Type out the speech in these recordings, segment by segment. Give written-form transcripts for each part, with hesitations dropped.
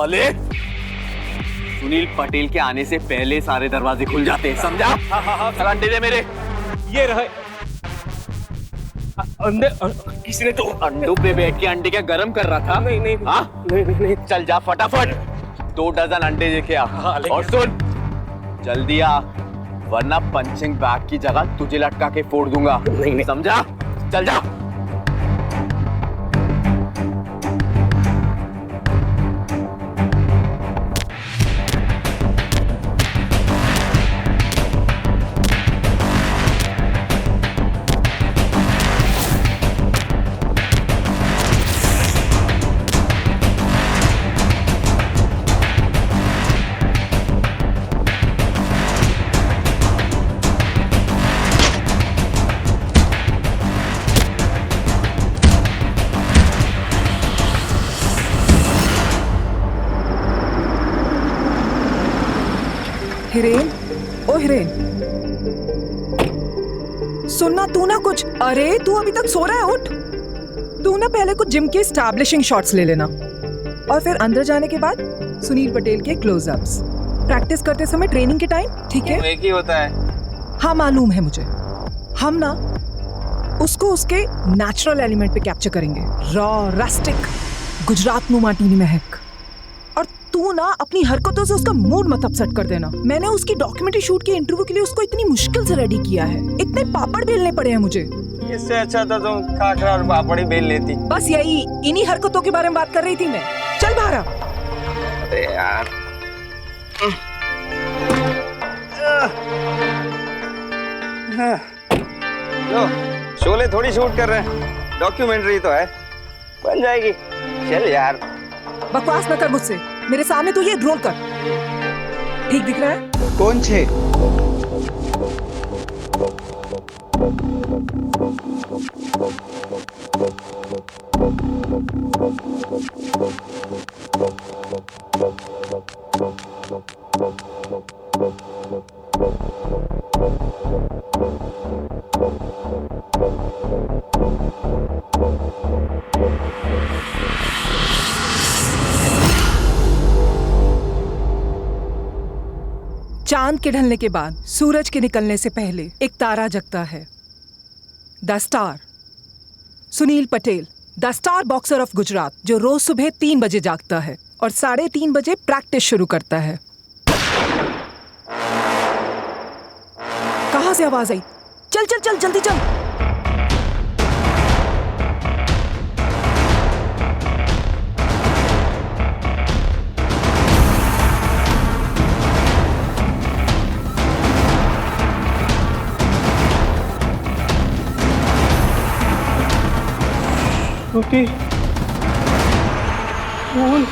साले, सुनील पटेल के आने से पहले सारे दरवाजे खुल जाते हैं, समझा? चल अंडे दे मेरे। ये रहे अंडे। किसी ने तो अंडों पे बैठ के अंडे क्या गरम कर रहा था? नहीं नहीं हाँ? नहीं। चल जा फटाफट 2 डजन अंडे लेके आ। और सुन, जल्दी आ, वरना पंचिंग बैग की जगह तुझे लटका के फोड़ दूंगा। नहीं। समझा? चल जा। हिरेन, ओ हिरेन, सुनना तू ना कुछ। अरे तू अभी तक सो रहा है, उठ। तू ना पहले कुछ जिम के एस्टैब्लिशिंग शॉट्स ले लेना और फिर अंदर जाने के बाद सुनील पटेल के क्लोजअप्स प्रैक्टिस करते समय ट्रेनिंग के टाइम, ठीक है? एक ही होता है। हाँ मालूम है मुझे। हम ना उसको उसके नेचुरल एलिमेंट पे कैप्चर करेंगे, रॉ रस्टिक गुजरात नु माटीनी महक। और तू ना अपनी हरकतों से उसका मूड मत अपसेट कर देना। मैंने उसकी डॉक्यूमेंट्री शूट के इंटरव्यू के लिए उसको इतनी मुश्किल से रेडी किया है, इतने पापड़ बेलने पड़े हैं मुझे। इससे अच्छा था तुम खाखरा और पापड़ी बेल लेती। बस यही, इन्हीं हरकतों के बारे में बात कर रही थी मैं। चल बाहर आ। अरे यार लो, शोले थोड़ी शूट कर रहे हैं, डॉक्यूमेंट्री तो है, बन जाएगी। चल यार, बकवास न कर मुझसे, मेरे सामने तू ये रोल कर। ठीक दिख रहा है? कौन छे? चांद के ढलने के बाद सूरज के निकलने से पहले एक तारा जगता है, the star. Sunil Patel, the star boxer of Gujarat, जो रोज सुबह 3 बजे जागता है और 3:30 बजे प्रैक्टिस शुरू करता है। कहां से आवाज आई? चल चल चल, जल्दी चल। ओके बोल।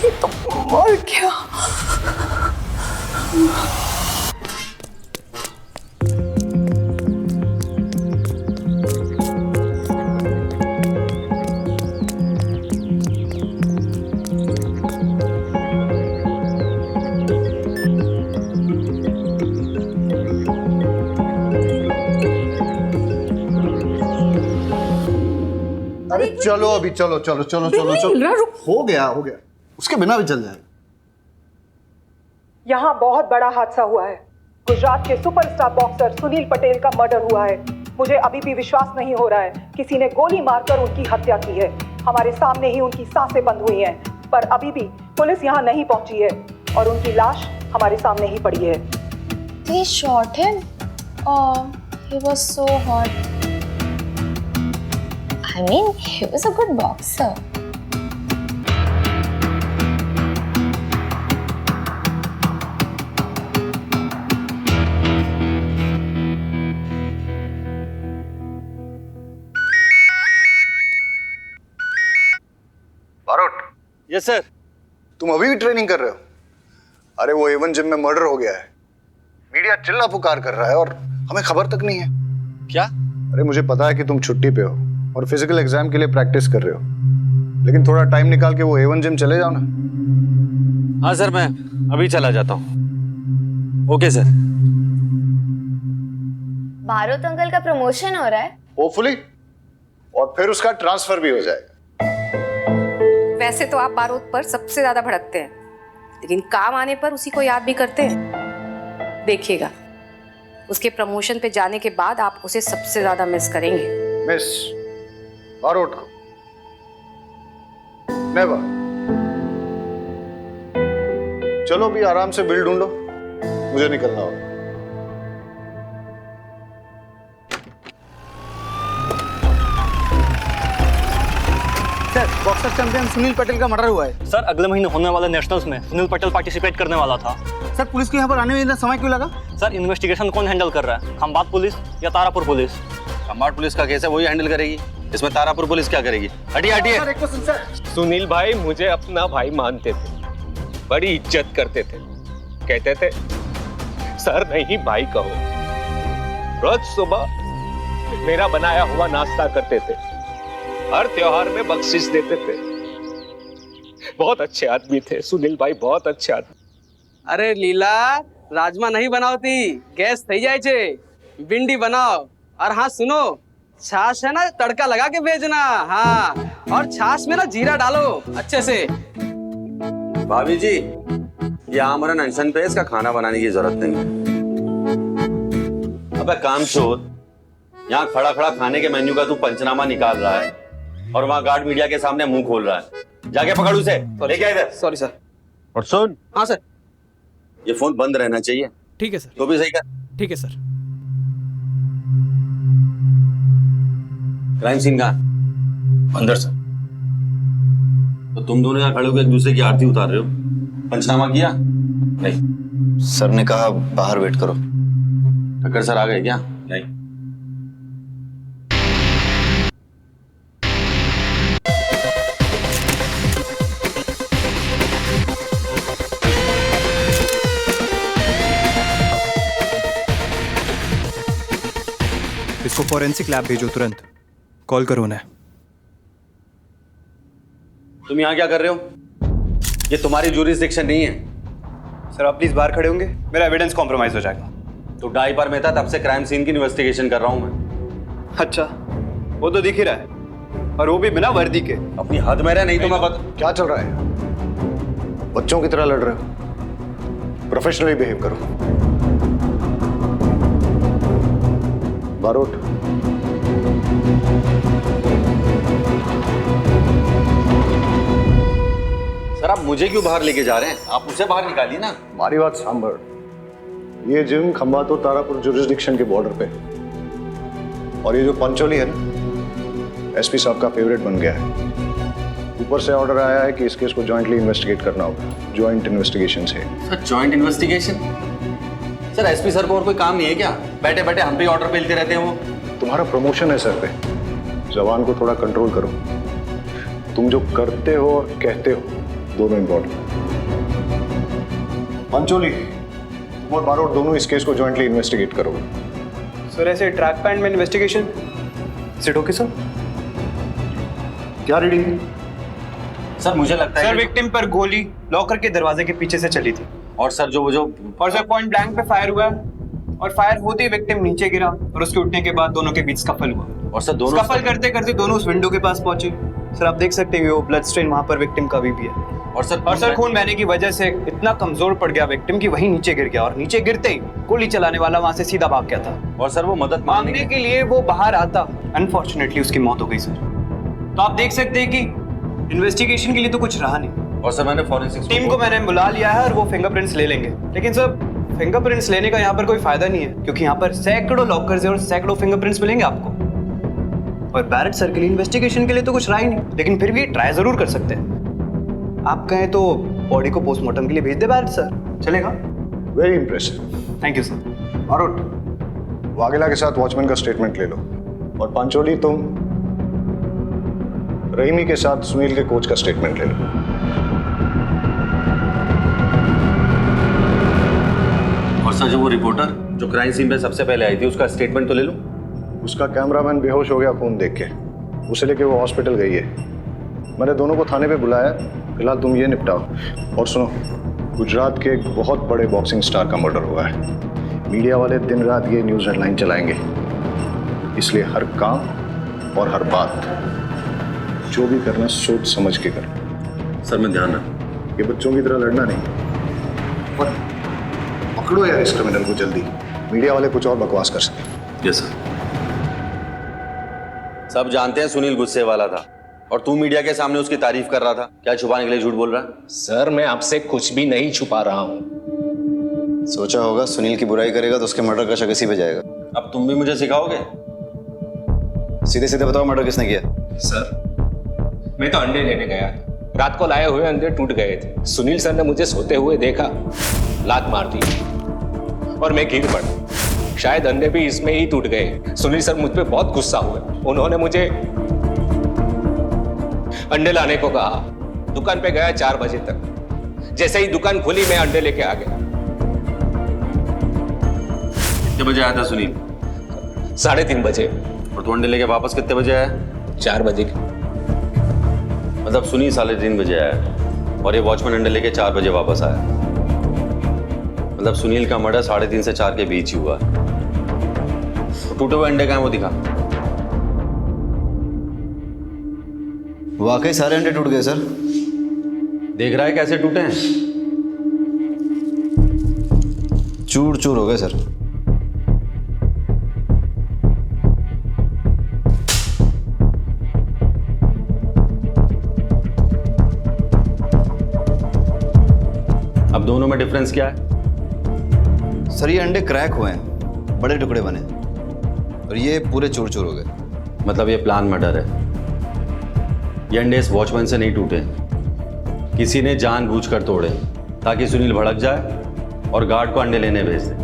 ये तो मर गया। अरे चलो अभी, चलो चलो चलो चलो चलो, हो गया उसके बिना भी चल जाएगा। यहाँ बहुत बड़ा हादसा हुआ है। गुजरात के सुपरस्टार बॉक्सर सुनील पटेल का मर्डर हुआ है। मुझे अभी भी विश्वास नहीं हो रहा है, किसी ने गोली मारकर उनकी हत्या की है। हमारे सामने ही उनकी सांसें बंद हुई हैं, पर अभी भी पुलिस यहाँ नहीं पहुंची है और उनकी लाश हमारे सामने ही पड़ी है। They shot him? Oh, he was so hot. I mean, he was a good boxer. Yes sir. तुम अभी भी ट्रेनिंग कर रहे हो? अरे वो A1 जिम में मर्डर हो गया है, मीडिया चिल्ला पुकार कर रहा है और हमें खबर तक नहीं है। क्या? अरे मुझे पता है कि तुम छुट्टी पे हो और फिजिकल एग्जाम के लिए प्रैक्टिस कर रहे हो, लेकिन थोड़ा टाइम निकाल के वो A1 जिम चले जाओ ना। हाँ सर, मैं अभी चला जाता हूँ। Okay sir. बारोत अंकल का प्रमोशन हो रहा है। होपफुली, और फिर उसका ट्रांसफर भी हो जाएगा। वैसे तो आप बारूद पर सबसे ज्यादा भड़कते हैं, लेकिन काम आने पर उसी को याद भी करते हैं। देखिएगा, उसके प्रमोशन पे जाने के बाद आप उसे सबसे ज्यादा मिस करेंगे। मिस बारोट को? नेवर। चलो अभी आराम से बिल ढूंढो, मुझे निकलना होगा। Sir, boxer champion Sunil Patel का मर्डर हुआ है। सर, अगले महीने होने वाले नेशनल्स में सुनील पटेल पार्टिसिपेट करने वाला था। सर, पुलिस को यहाँ पर आने में इतना समय क्यों लगा? सर, इन्वेस्टिगेशन कौन हैंडल कर रहा है, खंबात पुलिस या तारापुर पुलिस? खंबाट पुलिस का केस है, वही हैंडल करेगी। इसमें तारापुर पुलिस क्या करेगी? हटिए हटिए। सुनील भाई मुझे अपना भाई मानते थे, बड़ी इज्जत करते थे, कहते थे सर नहीं भाई कहो। रोज सुबह मेरा बनाया हुआ नाश्ता करते थे, हर त्योहार में बख्शिश देते थे। बहुत अच्छे आदमी थे सुनील भाई, बहुत अच्छे आदमी। अरे लीला, राजमा नहीं बनावती, गैस थई जाए छे, भिंडी बनाओ। और हाँ सुनो, छाछ है ना, तड़का लगा के भेजना। हाँ, और छाछ में ना जीरा डालो अच्छे से। भाभी जी, ये आमरन अनशन पे, इसका खाना बनाने की जरूरत नहीं है। अबे कामचोर, यहाँ खड़ा खड़ा खाने के मेन्यू का तू पंचनामा निकाल रहा है और वहाँ गार्ड मीडिया के सामने मुंह खोल रहा है। जाके पकड़ उसे, लेके आ इधर। Sorry sir. और सुन। हाँ सर। ये फोन बंद रहना चाहिए। ठीक है सर। तो भी सही कर। ठीक है सर। क्राइम सीन कहाँ? अंदर सर। तो तुम दोनों यहाँ खड़े होकर एक दूसरे की आरती उतार रहे हो, पंचनामा किया? नहीं। सर ने कहा बाहर वेट करो। ठक्कर सर आ गए क्या? नहीं। इसको फॉरेंसिक लैब भेजो तुरंत। कॉल करो उन्हें। तुम यहाँ क्या कर रहे हो? ये तुम्हारी ज्यूरिसडिक्शन नहीं है। सर, आप प्लीज बाहर खड़े होंगे, मेरा एविडेंस कॉम्प्रोमाइज हो जाएगा। तो डाई पर में था, तब से क्राइम सीन की इन्वेस्टिगेशन कर रहा हूं मैं। अच्छा, वो तो दिख ही रहा है, और वो भी बिना वर्दी के। अपनी हद में रहे, नहीं तो मैं बता। क्या चल रहा है? बच्चों की तरह लड़ रहे हो, प्रोफेशनली बिहेव करो। बारोट, सर आप मुझे क्यों बाहर लेके जा रहे हैं? आप उसे बाहर निकालिए ना। हमारी बात सांभर। ये जिम खंबात और तारापुर जुरिस्डिक्शन के बॉर्डर पे, और ये जो पंचोली है ना, एसपी साहब का फेवरेट बन गया है। ऊपर से ऑर्डर आया है कि इस केस को जॉइंटली इन्वेस्टिगेट करना होगा, जॉइंट इन्वेस्टिगेशन से। Sir joint investigation? Sir SP sir को और कोई काम नहीं है क्या? बैठे बैठे हम पे ऑर्डर मिलते रहते हैं वो। तुम्हारा प्रमोशन है सर पे, जबान को थोड़ा कंट्रोल करो। तुम जो करते हो और कहते हो दोनों इम्पोर्टेंट। पंचोली, तुम और बारोट दोनों इस केस को जॉइंटली इन्वेस्टिगेट करोगे। सर, ऐसे ट्रैक पैंट में investigation is it okay sir? क्या रीडिंग? सर मुझे लगता है सर, विक्टिम पर गोली लॉकर के दरवाजे के पीछे से चली थी। और सर जो और सर पॉइंट ब्लैंक पे फायर हुआ, और फायर होते ही विक्टिम नीचे गिरा, और उसके उठने के बाद दोनों के बीच स्कफल हुआ। और सर दोनों स्कफल करते करते दोनों उस विंडो के पास पहुंचे। सर आप देख सकते हैं वो ब्लड स्ट्रेन वहां पर विक्टिम का भी है। और सर खून बहने की वजह से इतना कमजोर पड़ गया विक्टिम कि वहीं नीचे गिर गया, और नीचे गिरते ही गोली चलाने वाला वहां से सीधा भाग गया था। और सर वो मदद मांगने के लिए वो बाहर आता, अनफॉर्चुनेटली उसकी मौत हो गई सर। तो आप देख सकते हैं कि इन्वेस्टिगेशन के लिए तो कुछ रहा नहीं। और सर मैंने फॉरेंसिक टीम को मैंने बुला लिया है और वो फिंगरप्रिंट्स ले लेंगे, लेकिन सर फिंगरप्रिंट्स लेने का यहाँ पर कोई फायदा नहीं है, क्योंकि यहाँ पर सैकड़ों लॉकर्स हैं और सैकड़ों फिंगरप्रिंट्स मिलेंगे आपको। और बैरेट सर के लिए इन्वेस्टिगेशन के लिए तो कुछ रहा ही नहीं, लेकिन फिर भी ट्राई जरूर कर सकते हैं। आप कहें तो बॉडी को पोस्टमार्टम के लिए भेज दे बैरेट सर, चलेगा? Very impressive, thank you sir. Barot, Vaghela के साथ वॉचमैन का स्टेटमेंट ले लो, और पंचोली तुम रहीमी के साथ सुनील के कोच का स्टेटमेंट ले लो। अच्छा, जो वो रिपोर्टर जो क्राइम सीन पे सबसे पहले आई थी, उसका स्टेटमेंट तो ले लूं? उसका कैमरामैन बेहोश हो गया खून देख के, उसे लेके वो हॉस्पिटल गई है। मैंने दोनों को थाने पे बुलाया, फिलहाल तुम ये निपटाओ। और सुनो, गुजरात के एक बहुत बड़े बॉक्सिंग स्टार का मर्डर हुआ है। मीडिया वाले दिन रात ये न्यूज़ हेडलाइन चलाएंगे, इसलिए हर काम और हर बात जो भी करना सोच समझ के कर। सर मैं ध्यान रख। ये बच्चों की तरह लड़ना नहीं, और पकड़ो यार इस क्रिमिनल को जल्दी, मीडिया वाले कुछ और बकवास कर सके। Yes sir. सब जानते हैं सुनील गुस्से वाला था, और तू मीडिया के सामने उसकी तारीफ कर रहा था। क्या छुपाने के लिए झूठ बोल रहा है? सर मैं आपसे कुछ भी नहीं छुपा रहा हूँ। सोचा होगा सुनील की बुराई करेगा तो उसके मर्डर का शक इसी पे जाएगा। अब तुम भी मुझे सिखाओगे? सीधे सीधे बताओ, मर्डर किसने किया? सर मैं तो अंडे लेने गया था, रात को लाए हुए अंडे टूट गए थे। सुनील सर ने मुझे सोते हुए देखा, लात मार दी और मैं गिर पड़ा। शायद अंडे भी इसमें ही टूट गए। सुनील सर मुझ पे बहुत गुस्सा हुए, उन्होंने मुझे अंडे लाने को कहा। दुकान पे गया 4 बजे तक। जैसे ही दुकान खुली मैं अंडे लेके आ गया। कितने बजे आया था सुनील? 3:30 बजे। और तू अंडे लेके वापस कितने बजे आया? 4 बजे। मतलब सुनील 3:30 बजे आया और ये वॉचमैन अंडे लेके 4 बजे वापस आया। मतलब सुनील का मर्डर 3:30 से 4 के बीच ही हुआ। तो टूटे हुए अंडे कहाँ हैं वो दिखा। वाकई सारे अंडे टूट गए सर। देख रहा है कैसे टूटे हैं? चूर चूर हो गए सर। अब दोनों में डिफरेंस क्या है? सर ये अंडे क्रैक हुए हैं, बड़े टुकड़े बने, और ये पूरे चूर चूर हो गए। मतलब ये प्लान मर्डर है। ये अंडे इस वॉचमैन से नहीं टूटे, किसी ने जानबूझकर तोड़े ताकि सुनील भड़क जाए और गार्ड को अंडे लेने भेज दे।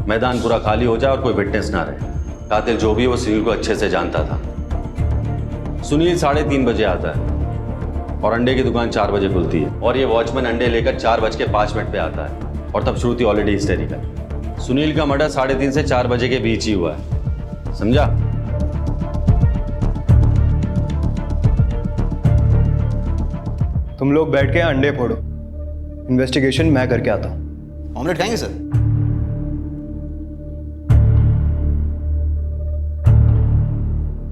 मैदान पूरा खाली हो जाए और कोई विटनेस ना रहे। कातिल जो भी वो सुनील को अच्छे से जानता था। सुनील 3:30 बजे आता है और अंडे की दुकान 4 बजे खुलती है, और ये वॉचमैन अंडे लेकर 4:05 पे आता है, और तब शुरू थी ऑलरेडी हिस्टेरिकल। सुनील का मर्डर 3:30 से 4 बजे के बीच ही हुआ है, समझा? तुम लोग बैठ के अंडे फोड़ो, इन्वेस्टिगेशन मैं करके आता हूँ। ऑमलेट खाएंगे सर?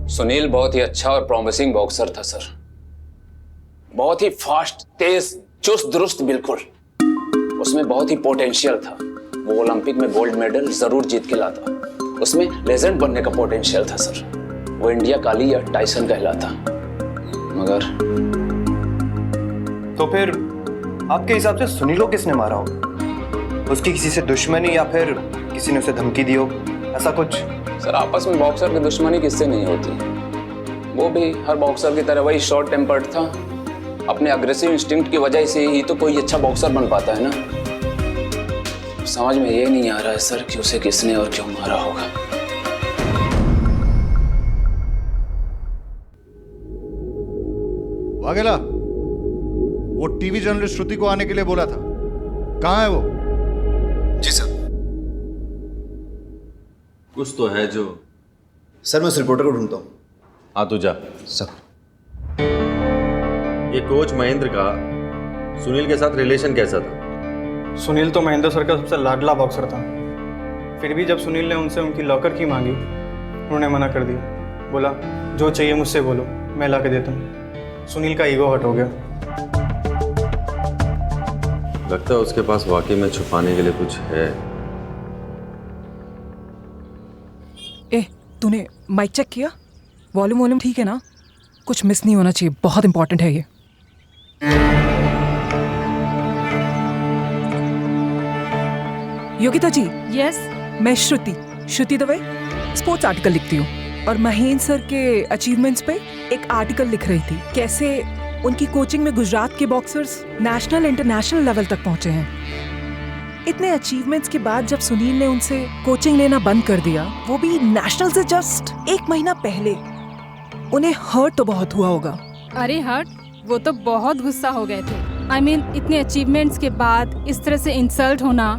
सुनील बहुत ही अच्छा और प्रॉमिसिंग बॉक्सर था सर। बहुत ही फास्ट, तेज, चुस्त दुरुस्त, बिल्कुल। उसमें बहुत ही पोटेंशियल था। वो ओलंपिक में गोल्ड मेडल जरूर जीत के लाता। उसमें लेजेंड बनने का पोटेंशियल था सर। वो इंडिया काली या टाइसन कहलाता। मगर तो फिर आपके हिसाब से सुनील को किसने मारा हो? उसकी किसी से दुश्मनी या फिर किसी ने उसे धमकी दी हो, ऐसा कुछ? सर आपस में बॉक्सर की दुश्मनी किससे नहीं होती। वो भी हर बॉक्सर की तरह वही शॉर्ट टेम्पर्ड था। अपने अग्रेसिव इंस्टिंक्ट की वजह से ही तो कोई अच्छा बॉक्सर बन पाता है ना। समझ में ये नहीं आ रहा है सर कि उसे किसने और क्यों मारा होगा। वाघेला, वो टीवी जर्नलिस्ट श्रुति को आने के लिए बोला था, कहाँ है वो? जी सर। कुछ तो है जो। सर मैं उस रिपोर्टर को ढूंढता हूँ। हाँ तू जा। सर ये कोच महेंद्र का सुनील के साथ रिलेशन कैसा था? सुनील तो महेंद्र सर का सबसे लाडला बॉक्सर था। फिर भी जब सुनील ने उनसे उनकी लॉकर की मांगी, उन्होंने मना कर दिया। बोला जो चाहिए मुझसे बोलो, मैं ला के देता हूँ। सुनील का ईगो हर्ट हो गया। लगता है उसके पास वाकई में छुपाने के लिए कुछ है। ए, तूने माइक चेक किया? वॉल्यूम ठीक है ना? कुछ मिस नहीं होना चाहिए, बहुत इंपॉर्टेंट है ये। योगिता जी। यस। मैं श्रुति दवे स्पोर्ट्स आर्टिकल लिखती हूँ, और महेंद्र सर के अचीवमेंट्स पे एक आर्टिकल लिख रही थी। कैसे उनकी कोचिंग में गुजरात के बॉक्सर्स नेशनल इंटरनेशनल लेवल तक पहुंचे हैं। इतने अचीवमेंट्स के बाद जब सुनील ने उनसे कोचिंग लेना बंद कर दिया, वो भी नेशनल से जस्ट 1 महीना पहले, उन्हें हर्ट तो बहुत हुआ होगा। अरे हर्ट, वो तो बहुत गुस्सा हो गए थे। I mean, इतने अचीवमेंट्स के बाद इस तरह से इंसल्ट होना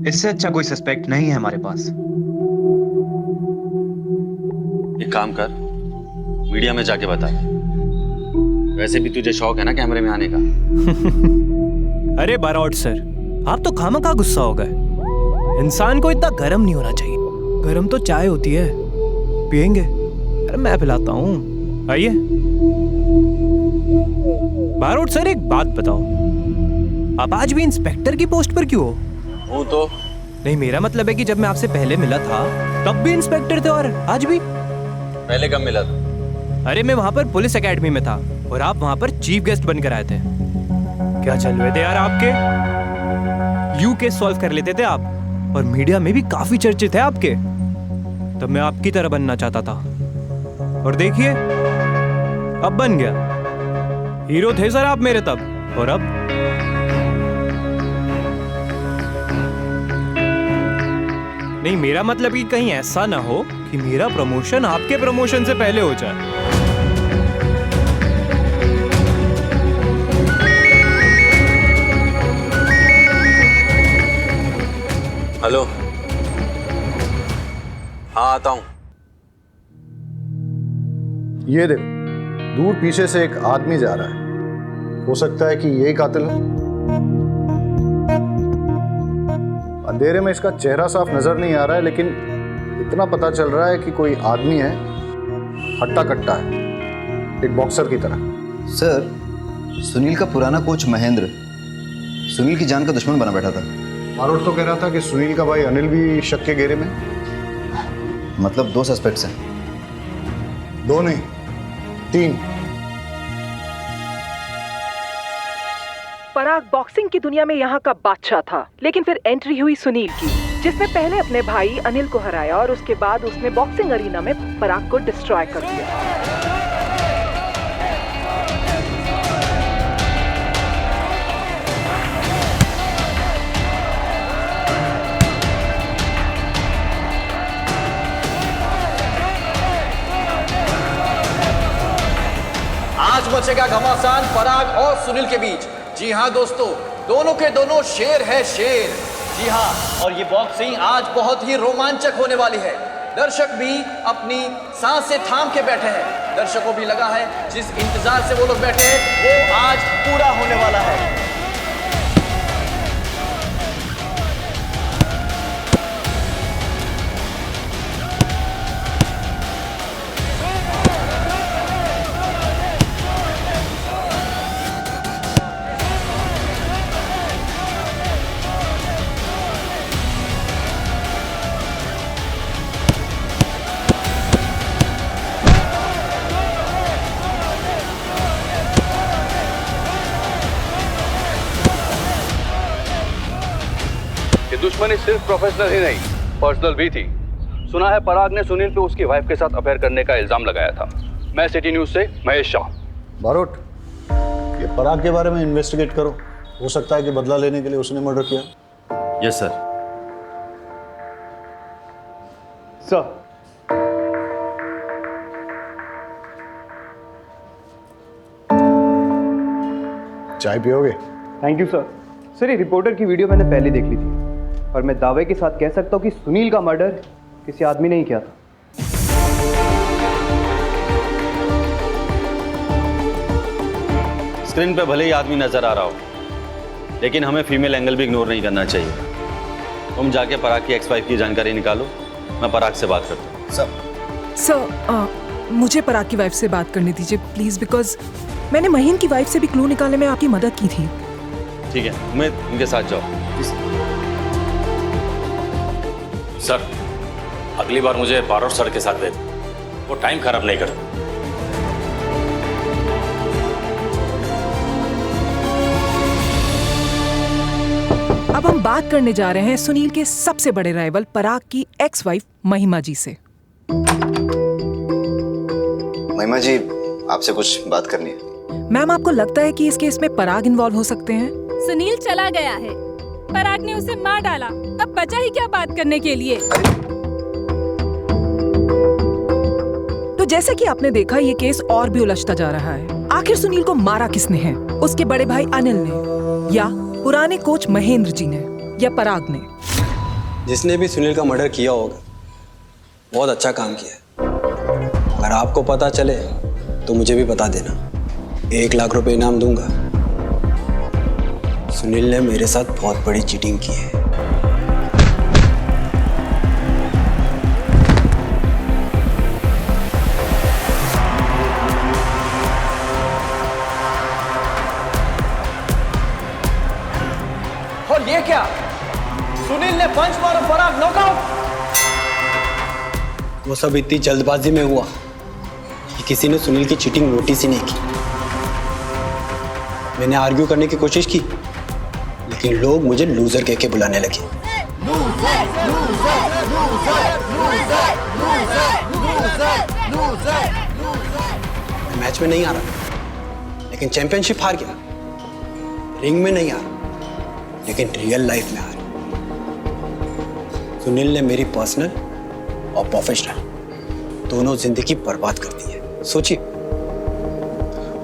इससे अच्छा कोई सस्पेक्ट नहीं है हमारे पास। एक काम कर, मीडिया में जाके बता। वैसे भी तुझे शौक है ना कैमरे में आने का। अरे बारोट सर, आप तो खामखा गुस्सा हो गए। इंसान को इतना गर्म नहीं होना चाहिए। गर्म तो चाय होती है, पियेंगे? अरे मैं पिलाता हूँ, आइए। बारोट सर एक बात बताओ, आप आज भी इंस्पेक्टर की पोस्ट पर क्यों हो? हूँ तो नहीं, मेरा मतलब है कि जब मैं आपसे पहले मिला था तब भी इंस्पेक्टर थे और आज भी। पहले कब मिला था? अरे मैं वहां पर पुलिस एकेडमी में था और आप वहां पर चीफ गेस्ट बनकर आए थे। क्या चल रहे थे यार आपके? यू केस सॉल्व कर लेते थे आप और मीडिया में भी काफी चर्चित है आपके। तब मैं आपकी तरह बनना चाहता था और देखिए अब बन गया। हीरो थे सर आप मेरे तब, और अब नहीं। मेरा मतलब कि कहीं ऐसा ना हो कि मेरा प्रमोशन आपके प्रमोशन से पहले हो जाए। हेलो, हाँ आता हूं। ये देखो, दूर पीछे से एक आदमी जा रहा है। हो सकता है कि यही कातिल हो। अंधेरे में इसका चेहरा साफ नजर नहीं आ रहा है, लेकिन इतना पता चल रहा है कि कोई आदमी है, हट्टा कट्टा है, एक बॉक्सर की तरह। सर, सुनील का पुराना कोच महेंद्र सुनील की जान का दुश्मन बना बैठा था। बारोट तो कह रहा था कि सुनील का भाई अनिल भी शक के घेरे में। मतलब 2 सस्पेक्ट्स हैं? 2 नहीं, 3। पराग बॉक्सिंग की दुनिया में यहाँ का बादशाह था, लेकिन फिर एंट्री हुई सुनील की, जिसने पहले अपने भाई अनिल को हराया और उसके बाद उसने बॉक्सिंग अरीना में पराग को डिस्ट्रॉय कर दिया। आज मचेगा घमासान पराग और सुनील के बीच। जी हाँ दोस्तों, दोनों के दोनों शेर है शेर। जी हाँ, और ये बॉक्सिंग आज बहुत ही रोमांचक होने वाली है। दर्शक भी अपनी सांसें थाम के बैठे हैं। दर्शकों भी लगा है जिस इंतजार से वो लोग बैठे हैं वो आज पूरा होने वाला है। दुश्मनी सिर्फ प्रोफेशनल ही नहीं, पर्सनल भी थी। सुना है पराग ने सुनील पे उसकी वाइफ के साथ अफेयर करने का इल्जाम लगाया था। मैं सिटी न्यूज से महेश शाह। बारोट, ये पराग के बारे में इन्वेस्टिगेट करो। हो सकता है कि बदला लेने के लिए उसने मर्डर किया। Yes sir. सर, चाय पियोगे? Thank you sir. सर, ये रिपोर्टर की वीडियो मैंने पहले देख ली थी और मैं दावे के साथ कह सकता हूँ कि सुनील का मर्डर किसी आदमी ने ही किया था। स्क्रीन पे भले ही आदमी नजर आ रहा हो, लेकिन हमें फीमेल एंगल भी इग्नोर नहीं करना चाहिए। तुम जाके पराग की एक्स वाइफ की जानकारी निकालो, मैं पराग से बात करता हूँ। सर, मुझे पराग की वाइफ से बात करनी दीजिए प्लीज, बिकॉज मैंने महीन की वाइफ से भी क्लू निकालने में आपकी मदद की थी। ठीक है, उम्मीद उनके साथ जाओ। सर, अगली बार मुझे बारोट सर के साथ भेज, वो टाइम खराब नहीं करते। अब हम बात करने जा रहे हैं सुनील के सबसे बड़े राइवल पराग की एक्स वाइफ महिमा जी से। महिमा जी, आपसे कुछ बात करनी है। मैम, आपको लगता है कि इस केस में पराग इन्वॉल्व हो सकते हैं? सुनील चला गया है, पराग ने उसे मार डाला, अब बचा ही क्या बात करने के लिए। तो जैसे कि आपने देखा, ये केस और भी उलझता जा रहा है। आखिर सुनील को मारा किसने है? उसके बड़े भाई अनिल ने, या पुराने कोच महेंद्र जी ने, या पराग ने? जिसने भी सुनील का मर्डर किया होगा बहुत अच्छा काम किया है। अगर आपको पता चले तो मुझे भी बता देना, 1 लाख रुपए इनाम दूंगा। सुनील ने मेरे साथ बहुत बड़ी चीटिंग की है। और ये क्या, सुनील ने पंच मारा, पराग नॉकआउट। वो सब इतनी जल्दबाजी में हुआ कि किसी ने सुनील की चीटिंग नोटिस ही नहीं की। मैंने आर्ग्यू करने की कोशिश की, लेकिन लोग मुझे लूजर कह के बुलाने लगे। मैच में नहीं आ रहा, लेकिन चैंपियनशिप हार गया। रिंग में नहीं आ रहा, लेकिन रियल लाइफ में आ रहा। सुनील ने मेरी पर्सनल और प्रोफेशनल दोनों जिंदगी बर्बाद कर दी है। सोचिए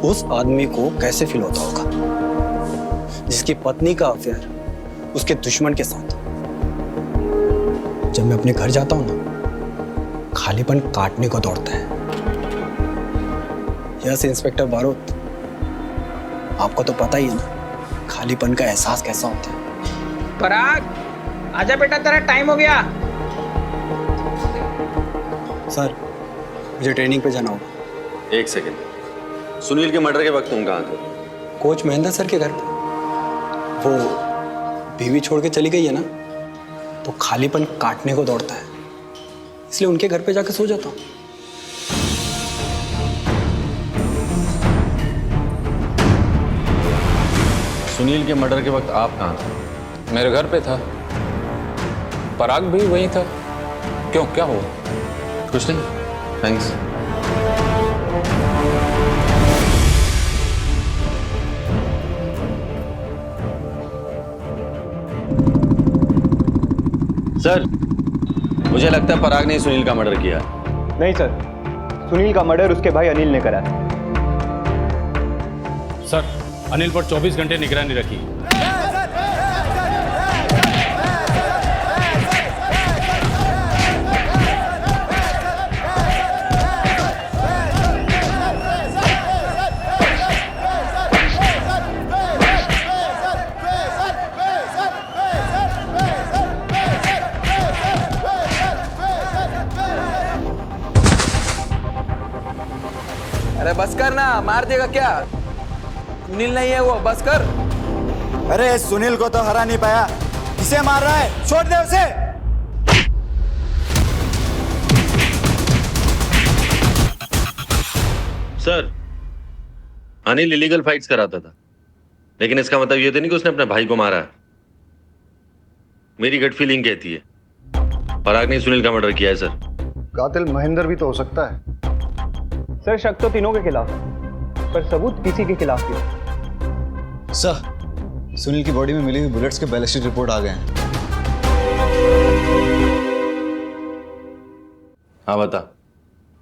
उस आदमी को कैसे फील होता होगा जिसकी पत्नी का अफेयर उसके दुश्मन के साथ। जब मैं अपने घर जाता हूं ना, खालीपन काटने को दौड़ता है। यस इंस्पेक्टर बारोत, आपको तो पता ही है ना खालीपन का एहसास कैसा होता है। पराग आजा बेटा, तेरा टाइम हो गया। सर मुझे ट्रेनिंग पे जाना होगा। 1 सेकंड, सुनील के मर्डर के वक्त तुम कहाँ थे? कोच महेंद्र सर के घर पे। वो बीवी छोड़ के चली गई है ना, तो खालीपन काटने को दौड़ता है, इसलिए उनके घर पे जाके सो जाता हूँ। सुनील के मर्डर के वक्त आप कहाँ थे? मेरे घर पे था, पराग भी वहीं था। क्यों, क्या हुआ? कुछ नहीं, थैंक्स। सर, मुझे लगता है पराग ने सुनील का मर्डर किया। नहीं सर, सुनील का मर्डर उसके भाई अनिल ने करा। सर, अनिल पर 24 घंटे निगरानी रखी। अरे बस कर ना, मार देगा क्या? सुनील नहीं है वो, बस कर। अरे सुनील को तो हरा नहीं पाया, किसे मार रहा है? छोड़ दे उसे। सर, अनिल इलीगल फाइट्स कराता था, लेकिन इसका मतलब ये तो नहीं कि उसने अपने भाई को मारा है। मेरी गट फीलिंग कहती है पराग ने सुनील का मर्डर किया है। सर, कातिल महेंद्र भी तो हो सकता है। सर, शक तो तीनों के खिलाफ है, पर सबूत किसी के खिलाफ नहीं। सर, सुनील की बॉडी में मिली हुई बुलेट्स के बैलिस्टिक रिपोर्ट आ गए हैं। हाँ बता।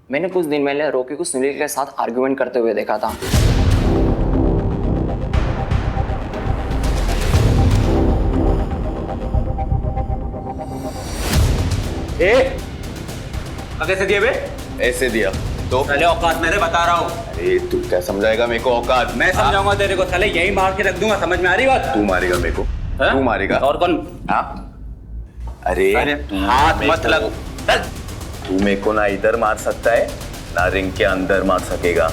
मैंने कुछ दिन पहले रॉकी को सुनील के साथ आर्गुमेंट करते हुए देखा था। कैसे दिया बे? ऐसे दिया तो पहले औकात मेरे बता रहा हूँ। अरे तू क्या समझाएगा मेरे को औकात? मैं समझाऊंगा तेरे को, साले यही मार के रख दूंगा। समझ में आ रही बात? तू मारेगा मेरे को? तू मारेगा? और कौन? हाँ? अरे हाथ मत लगो। तू मेरे को ना इधर मार सकता है ना रिंग के अंदर मार सकेगा।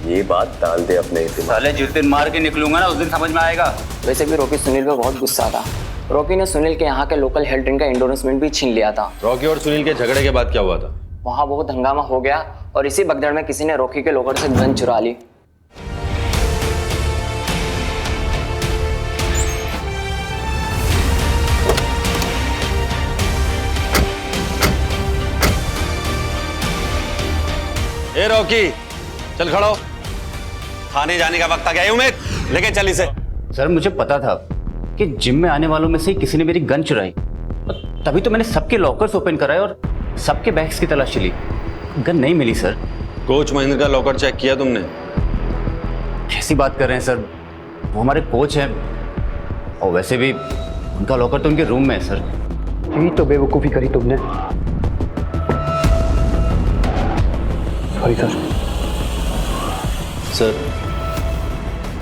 ये बात डाल दे अपने दिमाग। साले जिस दिन मार के निकलूंगा ना, उस दिन समझ में आएगा। वैसे भी रॉकी सुनील पे बहुत गुस्सा था। रॉकी ने सुनील के यहाँ के लोकल हेल्थ ड्रिंक का एंडोर्समेंट भी छीन लिया था। रॉकी और सुनील के झगड़े के बाद क्या हुआ था? वहाँ बहुत हंगामा हो गया और इसी भगदड़ में किसी ने रॉकी के लोकर से गन चुरा ली। ए रॉकी, चल खड़ा हो। थाने जाने का वक्त आ गया है। उमेद, लेके चल इसे। सर, मुझे पता था कि जिम में आने वालों में से किसी ने मेरी गन चुराई, तभी तो मैंने सबके लॉकर्स ओपन कराए और सबके बैग्स की तलाशी ली। गन नहीं मिली सर। कोच महेंद्र का लॉकर चेक किया तुमने? कैसी बात कर रहे हैं सर, वो हमारे कोच हैं और वैसे भी उनका लॉकर तो उनके रूम में है सर। यही तो बेवकूफ़ी करी तुमने। Sorry sir. सर,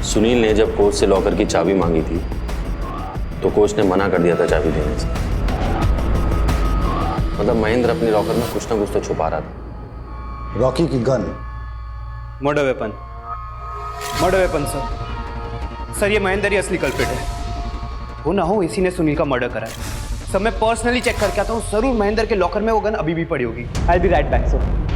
सुनील ने जब कोच से लॉकर की चाबी मांगी थी तो कोच ने मना कर दिया था चाबी देने से। मतलब महेंद्र अपने लॉकर में कुछ ना कुछ तो छुपा रहा था। रॉकी की gun. Murder weapon. Murder weapon sir. Sir ये महेंद्र ही असली कल्प्रिट है। हो ना हो इसी ने सुनील का मर्डर करा है। सर मैं पर्सनली चेक करके आता हूँ, जरूर महेंद्र के लॉकर में वो गन अभी भी पड़ी होगी। आई बी राइट बैक सर।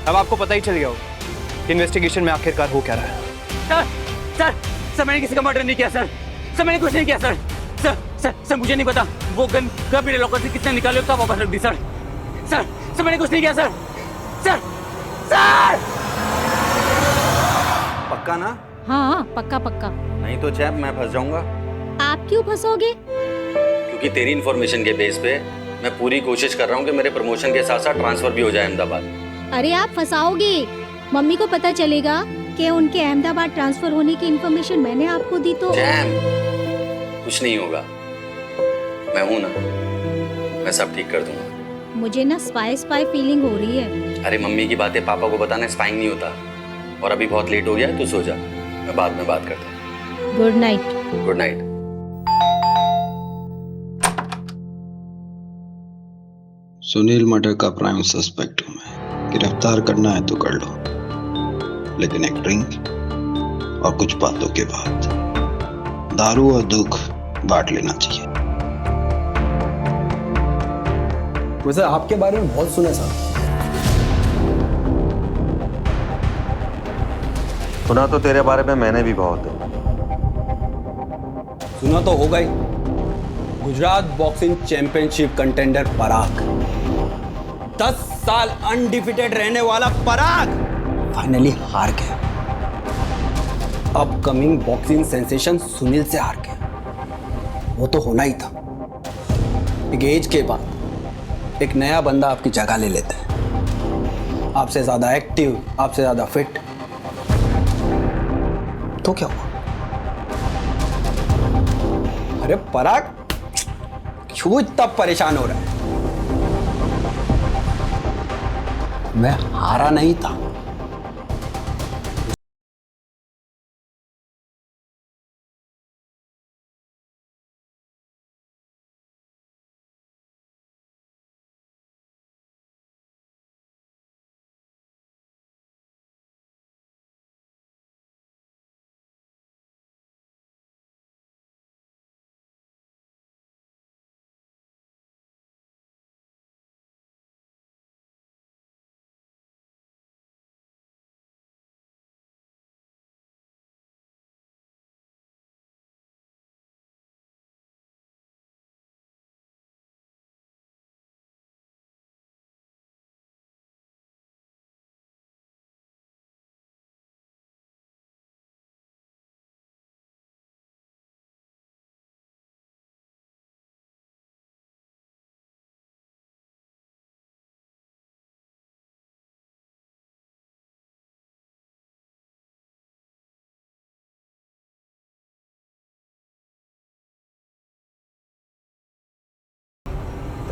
अब आपको पता ही चल गया होगा इन्वेस्टिगेशन में आखिरकार हो क्या रहा है। सर मैंने किसी का मर्डर नहीं किया सर। मैंने कुछ नहीं किया सर। मुझे नहीं पता वो गन कब मेरे लॉकर से किसने निकाले तब वापस रख दी सर। मैंने कुछ नहीं किया सर। पक्का ना? हाँ पक्का पक्का। नहीं तो चैप मैं फंस जाऊंगा। आप क्यों फंसोगे? क्योंकि तेरी इन्फॉर्मेशन के बेस पे मैं पूरी कोशिश कर रहा हूँ कि मेरे प्रमोशन के साथ साथ ट्रांसफर भी हो जाए अहमदाबाद। अरे आप फंसाओगे। मम्मी को पता चलेगा कि उनके अहमदाबाद ट्रांसफर होने की इन्फॉर्मेशन मैंने आपको दी तो कुछ नहीं होगा, मैं हूं ना, मैं सब ठीक कर दूंगा। मुझे ना स्पाई फीलिंग हो रही है। अरे मम्मी की बातें पापा को बताना स्पाइंग नहीं होता। और अभी बहुत लेट हो गया है, तू सो जा, मैं बाद में बात करता हूँ। Good night. Good night. Sunil murder का प्राइम सस्पेक्ट हूं मैं। गिरफ्तार करना है तो कर लो, लेकिन एक ड्रिंक और कुछ बातों के बाद दारू और दुख बांट लेना चाहिए। वैसे आपके बारे में बहुत सुना सर। सुना तो तेरे बारे में मैंने भी बहुत है। सुना तो होगा ही। गुजरात बॉक्सिंग चैंपियनशिप कंटेंडर पराग, 10 साल अनडिफिटेड रहने वाला पराग फाइनली हार गया। अपकमिंग बॉक्सिंग सेंसेशन सुनील से हार गया। वो तो होना ही था। एक एज के बाद एक नया बंदा आपकी जगह ले लेता है, आपसे ज्यादा एक्टिव, आपसे ज्यादा फिट। तो क्या हुआ? अरे पराग क्यों इतना परेशान हो रहा है? मैं हारा नहीं था।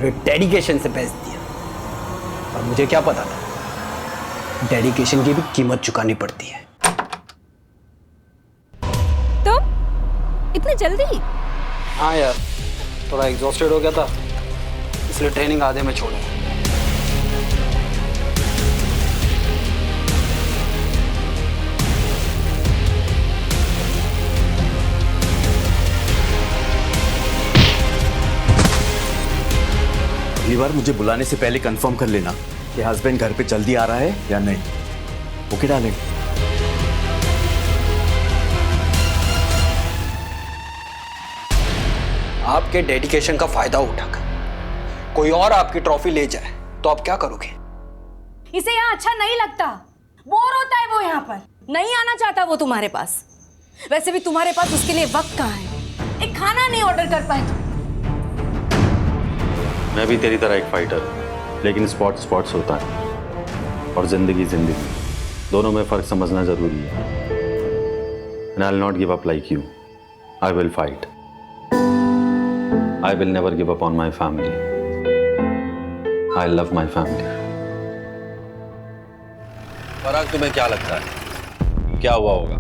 पूरे डेडिकेशन से बेच दिया। और मुझे क्या पता था, डेडिकेशन की भी कीमत चुकानी पड़ती है। तो इतनी जल्दी? हाँ यार, थोड़ा एग्जॉस्टेड हो गया था, इसलिए ट्रेनिंग आधे में छोड़ी। अगली बार मुझे बुलाने से पहले कंफर्म कर लेना कि हस्बैंड घर पे जल्दी आ रहा है या नहीं। Okay darling? आपके डेडिकेशन का फायदा उठाकर कोई और आपकी ट्रॉफी ले जाए तो आप क्या करोगे? इसे यहाँ अच्छा नहीं लगता, बोर होता है वो यहाँ पर, नहीं आना चाहता वो तुम्हारे पास। वैसे भी तुम्हारे पास उसके लिए वक्त कहाँ है, एक खाना नहीं ऑर्डर कर पाए तो। मैं भी तेरी तरह एक फाइटर हूं, लेकिन स्पोर्ट्स होता है और जिंदगी दोनों में फर्क समझना जरूरी है। And I'll not give up like you. I will fight. I will never give up on my family. I love my family. पराग, तुम्हें क्या लगता है क्या हुआ होगा?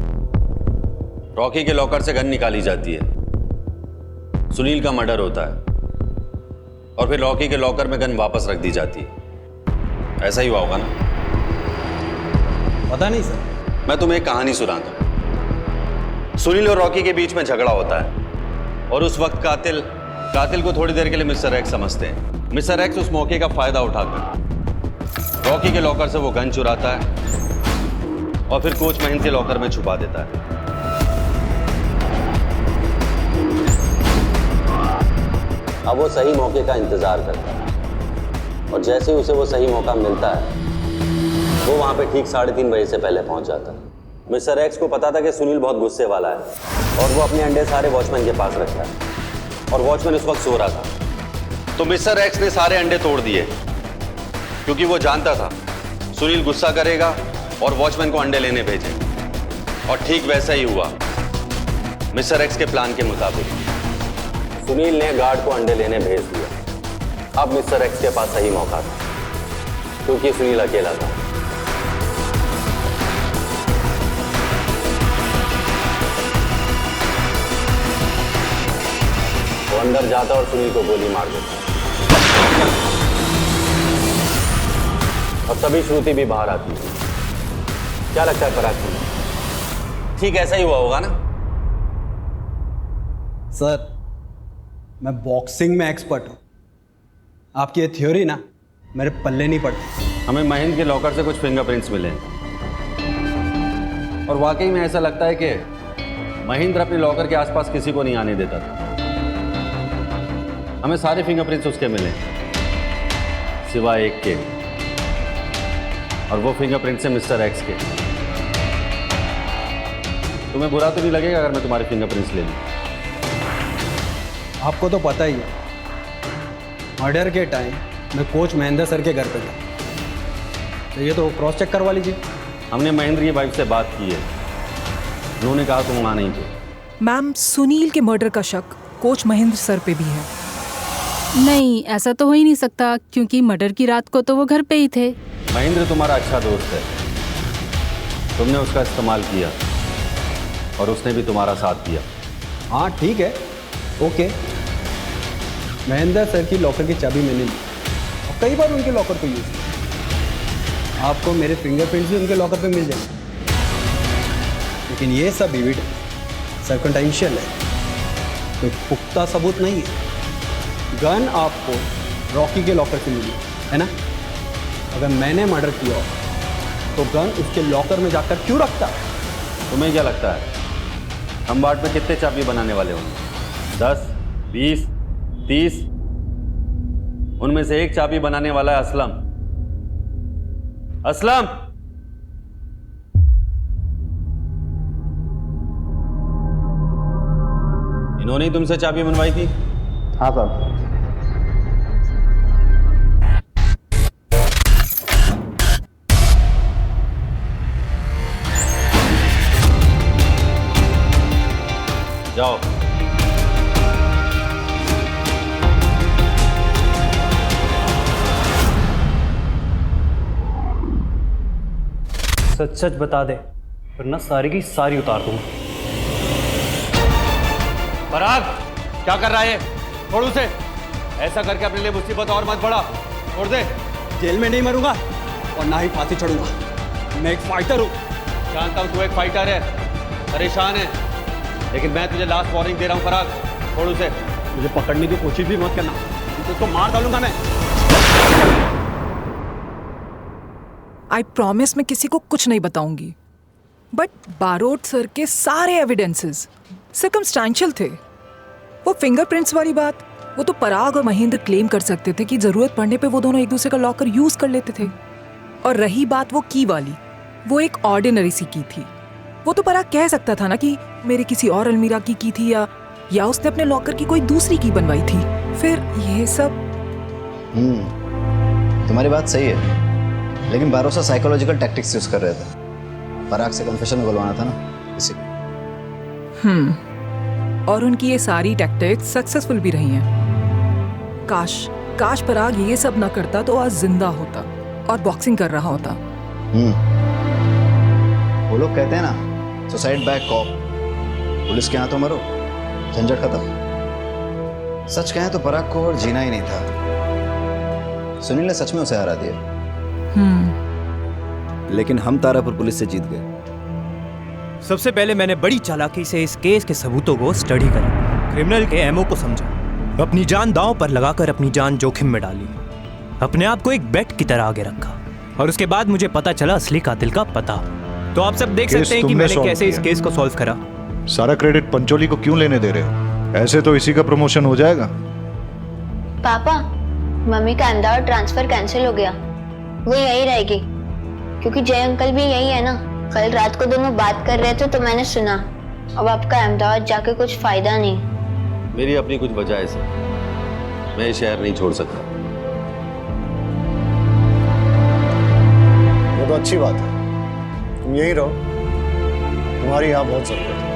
रॉकी के लॉकर से गन निकाली जाती है, सुनील का मर्डर होता है और फिर रॉकी के लॉकर में गन वापस रख दी जाती है। ऐसा ही हुआ होगा ना? पता नहीं सर। मैं तुम्हें एक कहानी सुनाता हूं। सुनील और रॉकी के बीच में झगड़ा होता है और उस वक्त कातिल को थोड़ी देर के लिए मिस्टर एक्स समझते हैं। मिस्टर एक्स उस मौके का फायदा उठाकर रॉकी के लॉकर से वो गन चुराता है और फिर कोच महेंद्र के लॉकर में छुपा देता है। अब वो सही मौके का इंतजार करता है और जैसे ही उसे वो सही मौका मिलता है वो वहां पे ठीक 3:30 बजे से पहले पहुंच जाता है। मिस्टर एक्स को पता था कि सुनील बहुत गुस्से वाला है और वो अपने अंडे सारे वॉचमैन के पास रखता है और वॉचमैन उस वक्त सो रहा था। तो मिस्टर एक्स ने सारे अंडे तोड़ दिए क्योंकि वो जानता था सुनील गुस्सा करेगा और वॉचमैन को अंडे लेने भेजेगा। और ठीक वैसा ही हुआ। मिस्टर एक्स के प्लान के मुताबिक सुनील ने गार्ड को अंडे लेने भेज दिया। अब मिस्टर एक्स के पास सही मौका था क्योंकि सुनील अकेला था। वो अंदर जाता और सुनील को गोली मार देता और तभी श्रुति भी बाहर आती है। क्या लगता है पराग? ठीक ऐसा ही हुआ होगा ना? सर, मैं बॉक्सिंग में एक्सपर्ट हूं, आपकी ये थ्योरी ना मेरे पल्ले नहीं पड़ती। हमें महेंद्र के लॉकर से कुछ फिंगरप्रिंट्स मिले और वाकई में ऐसा लगता है कि महेंद्र अपने लॉकर के आसपास किसी को नहीं आने देता था। हमें सारे फिंगरप्रिंट्स उसके मिले सिवाय एक के, और वो फिंगरप्रिंट्स है मिस्टर एक्स के। तुम्हें बुरा तो नहीं लगेगा अगर मैं तुम्हारे फिंगरप्रिंट्स ले लूं? आपको तो पता ही है, मर्डर के टाइम मैं कोच महेंद्र सर के घर पे था, तो ये तो क्रॉस चेक करवा लीजिए। हमने महेंद्र की वाइफ से बात की है, उन्होंने कहा तुम वहां नहीं थे। मैम, सुनील के मर्डर का शक कोच महेंद्र सर पे भी है। नहीं, ऐसा तो हो ही नहीं सकता क्योंकि मर्डर की रात को तो वो घर पे ही थे। महेंद्र तुम्हारा अच्छा दोस्त है, तुमने उसका इस्तेमाल किया और उसने भी तुम्हारा साथ दिया। हाँ ठीक है, ओके। महेंद्र सर की लॉकर की चाबी मैंने ली और कई बार उनके लॉकर को यूज किया। आपको मेरे फिंगरप्रिंट्स भी उनके लॉकर पे मिल जाएंगे, लेकिन ये सब एविडेंस सर्कमस्टेंशियल है, कोई पुख्ता सबूत नहीं है। गन आपको रॉकी के लॉकर से मिली है ना? अगर मैंने मर्डर किया तो गन उसके लॉकर में जाकर क्यों रखता? तुम्हें क्या लगता है हम बाट में कितने चाबी बनाने वाले होंगे? 10, 20, 30? उनमें से एक चाबी बनाने वाला है असलम। असलम, इन्होंने ही तुमसे चाबी बनवाई थी? हाँ साहब। जाओ। सच सच बता दे वरना सारी की सारी उतार दूंगा। पराग क्या कर रहा है? छोड़ उसे। ऐसा करके अपने लिए मुसीबत और मत बढ़ा। छोड़ दे। जेल में नहीं मरूंगा और ना ही फांसी चढ़ूंगा। मैं एक फाइटर हूँ। जानता हूँ तू एक फाइटर है, परेशान है, लेकिन मैं तुझे लास्ट वार्निंग दे रहा हूँ पराग, छोड़ उसे। मुझे पकड़ने की कोशिश भी मत करना, तो उसको मार डालूंगा मैं। आई प्रॉमिस मैं किसी को कुछ नहीं बताऊंगी, बट बारोट सर के सारे एविडेंसेस सर्कमस्टेंशियल थे। वो फिंगरप्रिंट्स वाली बात, वो तो पराग और महेंद्र क्लेम कर सकते थे कि जरूरत पड़ने पे वो दोनों एक दूसरे का लॉकर यूज कर लेते थे। और रही बात वो की वाली, वो एक ऑर्डिनरी सी की थी। वो तो पराग कह सकता था ना कि मेरे किसी और अलमीरा की थी, या उसने अपने लॉकर की कोई दूसरी की बनवाई थी। फिर ये सब तुम्हारी बात सही है, लेकिन बारोसा साइकोलॉजिकल टैक्टिक्स यूज कर रहे थे। पराग से कन्फेशन में बुलवाना था ना इसी। और उनकी ये सारी टैक्टिक्स सक्सेसफुल भी रही हैं। काश पराग ये सब ना करता तो आज जिंदा होता और बॉक्सिंग कर रहा होता। वो लोग कहते हैं ना, सुसाइड बाय कॉप। पुलिस के हाथों मरो, झंझट खत्म। सच कहें तो पराग को और जीना ही नहीं था। सुनील ने सच में उसे हरा दिया। लेकिन हम तारापुर पुलिस से जीत गए। सबसे पहले मैंने बड़ी चालाकी से इस केस के सबूतों को स्टडी करा, क्रिमिनल के एमओ को समझा, अपनी जान दांव पर लगाकर अपनी जान जोखिम में डाली, अपने आप को एक बेट की तरह आगे रखा, और उसके बाद मुझे पता चला असली कातिल का पता। तो आप सब देख सकते हैं कि मैंने कैसे इस केस को सॉल्व करा। सारा क्रेडिट पंचोली को क्यों लेने दे रहे हो? ऐसे तो इसी का प्रमोशन हो जाएगा। पापा, मम्मी का अहमदाबाद ट्रांसफर कैंसिल हो गया, वो यही रहेगी, क्योंकि जय अंकल भी यही है ना। कल रात को दोनों बात कर रहे थे तो मैंने सुना। अब आपका अहमदाबाद जाके कुछ फायदा नहीं। मेरी अपनी कुछ वजह है सर, मैं ये शहर नहीं छोड़ सकता। वो तो अच्छी बात है, तुम यही रहो, तुम्हारी यहाँ बहुत जरूरत है।